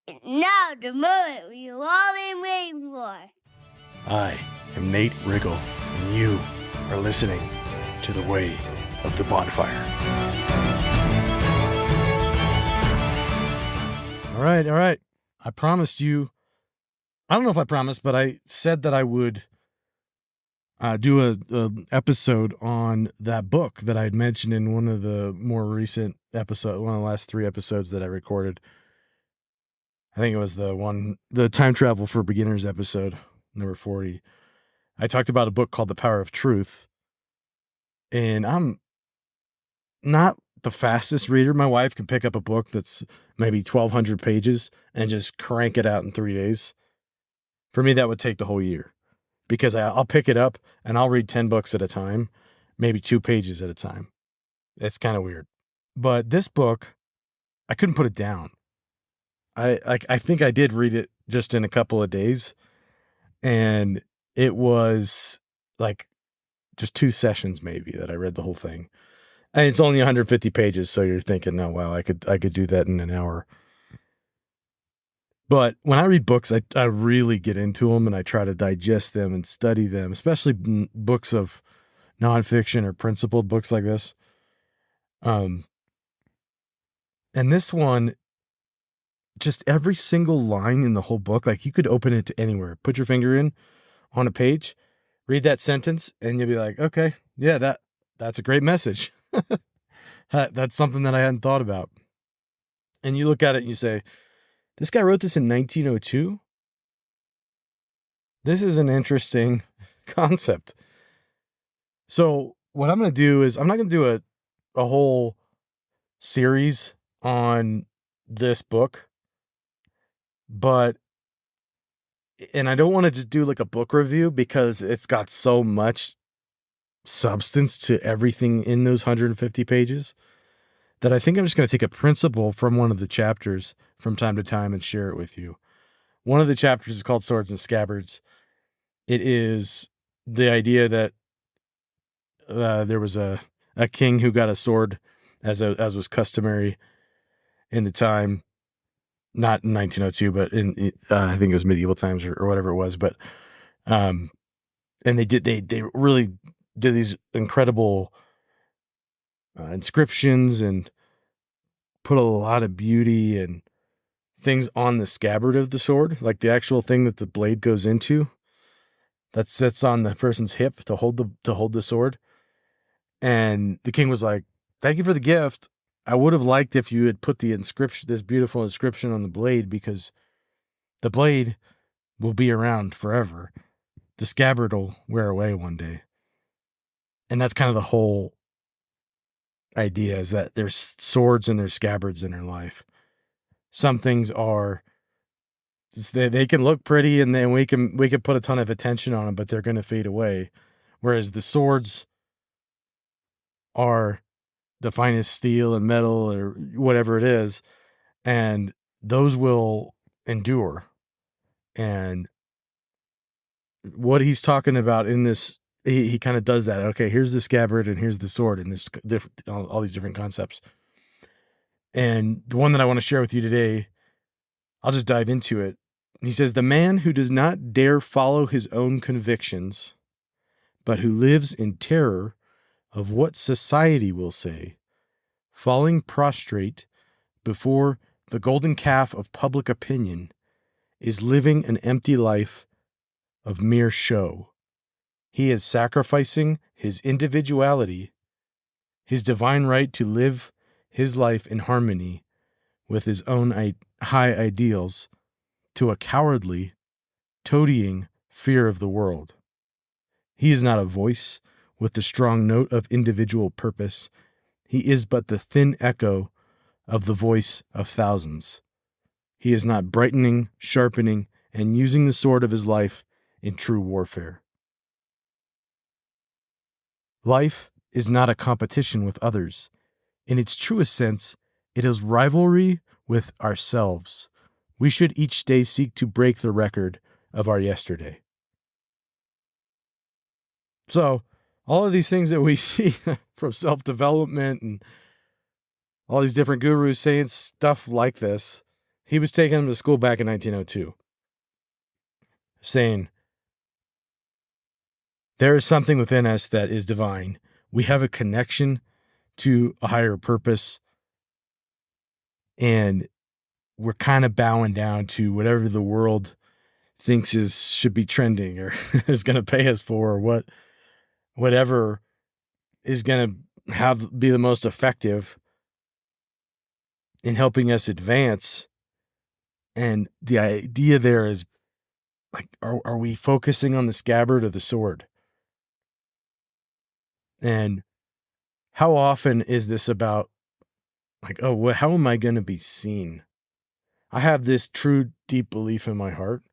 Now the moment we've all been waiting for. I am Nate Riggle, and you are listening to The Way of the Bonfire. All right. I promised you, I don't know if I promised, but I said that I would do a episode on that book that I had mentioned in one of the more recent episodes, one of the last 3 episodes that I recorded. I think it was the Time Travel for Beginners episode, number 40. I talked about a book called The Power of Truth, and I'm not the fastest reader. My wife can pick up a book that's maybe 1,200 pages and just crank it out in 3 days. For me, that would take the whole year, because I'll pick it up and I'll read 10 books at a time, maybe 2 pages at a time. It's kind of weird. But this book, I couldn't put it down. I think I did read it just in a couple of days, and it was like just 2 sessions maybe that I read the whole thing. And it's only 150 pages, so you're thinking, oh wow, I could do that in an hour. But when I read books, I really get into them and I try to digest them and study them, especially books of nonfiction or principled books like this. And this one, just every single line in the whole book, like you could open it to anywhere, put your finger in on a page, read that sentence, and you'll be like, okay, yeah, that's a great message. That's something that I hadn't thought about. And you look at it and you say, this guy wrote this in 1902? This is an interesting concept. So what I'm going to do is, I'm not going to do a whole series on this book, and I don't want to just do like a book review, because it's got so much substance to everything in those 150 pages that I think I'm just going to take a principle from one of the chapters from time to time and share it with you. One of the chapters is called Swords and Scabbards. It is the idea that there was a king who got a sword as was customary in the time, not in 1902, but in I think it was medieval times or whatever it was. But and they really did these incredible inscriptions and put a lot of beauty and things on the scabbard of the sword, like the actual thing that the blade goes into, that sits on the person's hip to hold the sword. And the king was like, "Thank you for the gift. I would have liked if you had put the inscription, this beautiful inscription, on the blade, because the blade will be around forever. The scabbard will wear away one day." And that's kind of the whole idea, is that there's swords and there's scabbards in our life. Some things are, they can look pretty, and then we can put a ton of attention on them, but they're going to fade away. Whereas the swords are the finest steel and metal or whatever it is, and those will endure. And what he's talking about in this, he kind of does that. Okay, here's the scabbard and here's the sword, and this different, all these different concepts. And the one that I want to share with you today, I'll just dive into it. He says, the man who does not dare follow his own convictions, but who lives in terror of what society will say, falling prostrate before the golden calf of public opinion, is living an empty life of mere show. He is sacrificing his individuality, his divine right to live his life in harmony with his own high ideals, to a cowardly, toadying fear of the world. He is not a voice with the strong note of individual purpose. He is but the thin echo of the voice of thousands. He is not brightening, sharpening, and using the sword of his life in true warfare. Life is not a competition with others. In its truest sense, it is rivalry with ourselves. We should each day seek to break the record of our yesterday. So, all of these things that we see from self-development and all these different gurus saying stuff like this, He was taking them to school back in 1902, saying, there is something within us that is divine. We have a connection to a higher purpose, and we're kind of bowing down to whatever the world thinks should be trending or is going to pay us for, or whatever is going to be the most effective in helping us advance. And the idea there is, like, are we focusing on the scabbard or the sword? And how often is this about, like, oh, how am I going to be seen? I have this true, deep belief in my heart,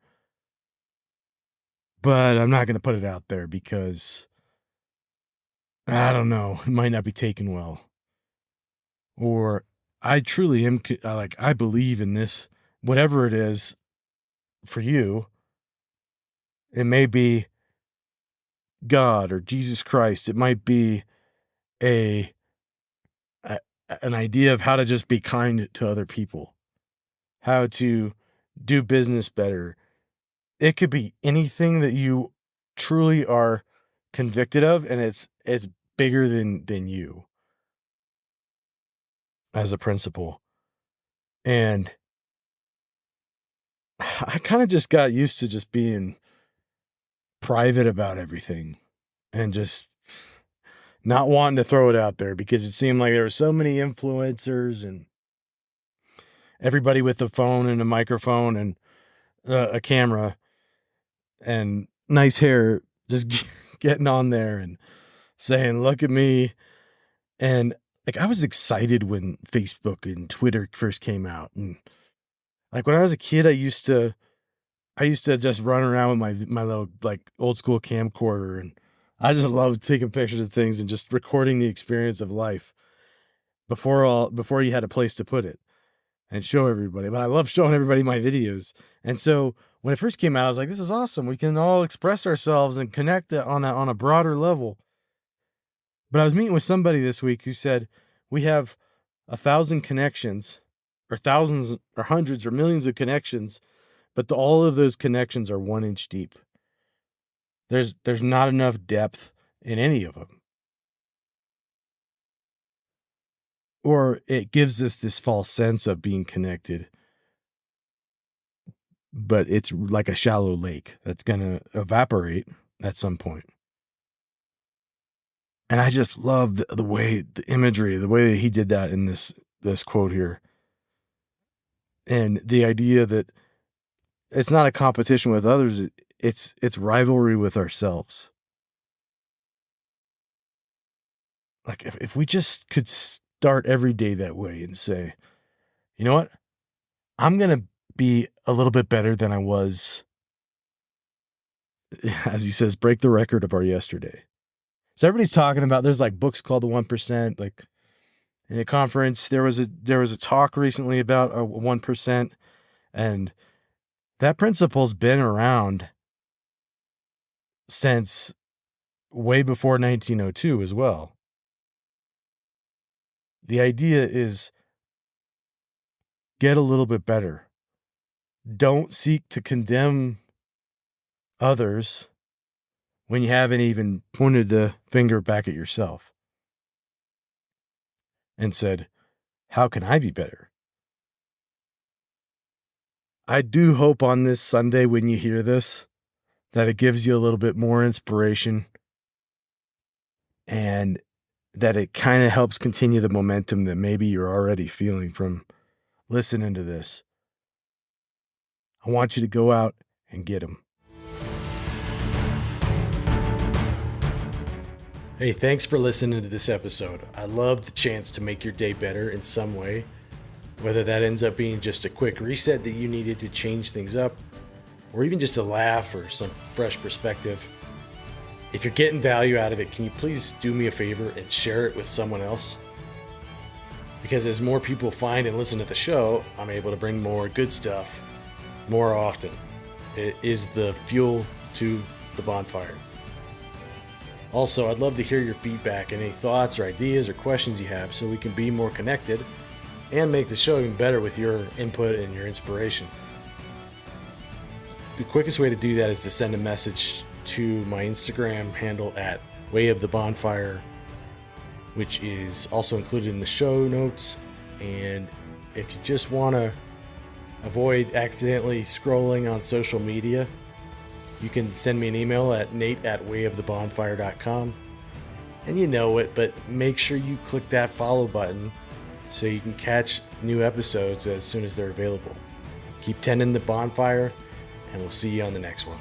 but I'm not going to put it out there because, I don't know, it might not be taken well. Or I truly am, like, I believe in this, whatever it is for you. It may be God or Jesus Christ. It might be an idea of how to just be kind to other people, how to do business better. It could be anything that you truly are convicted of, and it's bigger than you as a principle. And I kind of just got used to just being private about everything and just not wanting to throw it out there, because it seemed like there were so many influencers and everybody with a phone and a microphone and a camera and nice hair just getting on there and saying, look at me. And like, I was excited when Facebook and Twitter first came out. And like, when I was a kid, I used to just run around with my little, like, old school camcorder, and I just loved taking pictures of things and just recording the experience of life before you had a place to put it and show everybody. But I love showing everybody my videos. And so when it first came out, I was like, this is awesome. We can all express ourselves and connect on a broader level. But I was meeting with somebody this week who said, we have 1,000 connections, or thousands or hundreds or millions of connections, but all of those connections are 1 inch deep. There's not enough depth in any of them. Or it gives us this false sense of being connected, but it's like a shallow lake that's going to evaporate at some point. And I just love the way, the imagery, the way he did that in this quote here. And the idea that it's not a competition with others, it's rivalry with ourselves. Like, if we just could start every day that way and say, you know what? I'm going to be a little bit better than I was, as he says, break the record of our yesterday. So everybody's talking about, there's like books called The 1%, like in a conference, there was a talk recently about a 1%, and that principle's been around since way before 1902 as well. The idea is, get a little bit better. Don't seek to condemn others when you haven't even pointed the finger back at yourself and said, how can I be better? I do hope on this Sunday, when you hear this, that it gives you a little bit more inspiration, and that it kind of helps continue the momentum that maybe you're already feeling from listening to this. I want you to go out and get them. Hey, thanks for listening to this episode. I love the chance to make your day better in some way, whether that ends up being just a quick reset that you needed to change things up, or even just a laugh or some fresh perspective. If you're getting value out of it, can you please do me a favor and share it with someone else? Because as more people find and listen to the show, I'm able to bring more good stuff more often. It is the fuel to the bonfire. Also, I'd love to hear your feedback and any thoughts or ideas or questions you have, so we can be more connected and make the show even better with your input and your inspiration. The quickest way to do that is to send a message to my Instagram handle at Way of the Bonfire, which is also included in the show notes. And if you just want to avoid accidentally scrolling on social media, you can send me an email at nate@wayofthebonfire.com. And you know it, but make sure you click that follow button so you can catch new episodes as soon as they're available. Keep tending the bonfire, and we'll see you on the next one.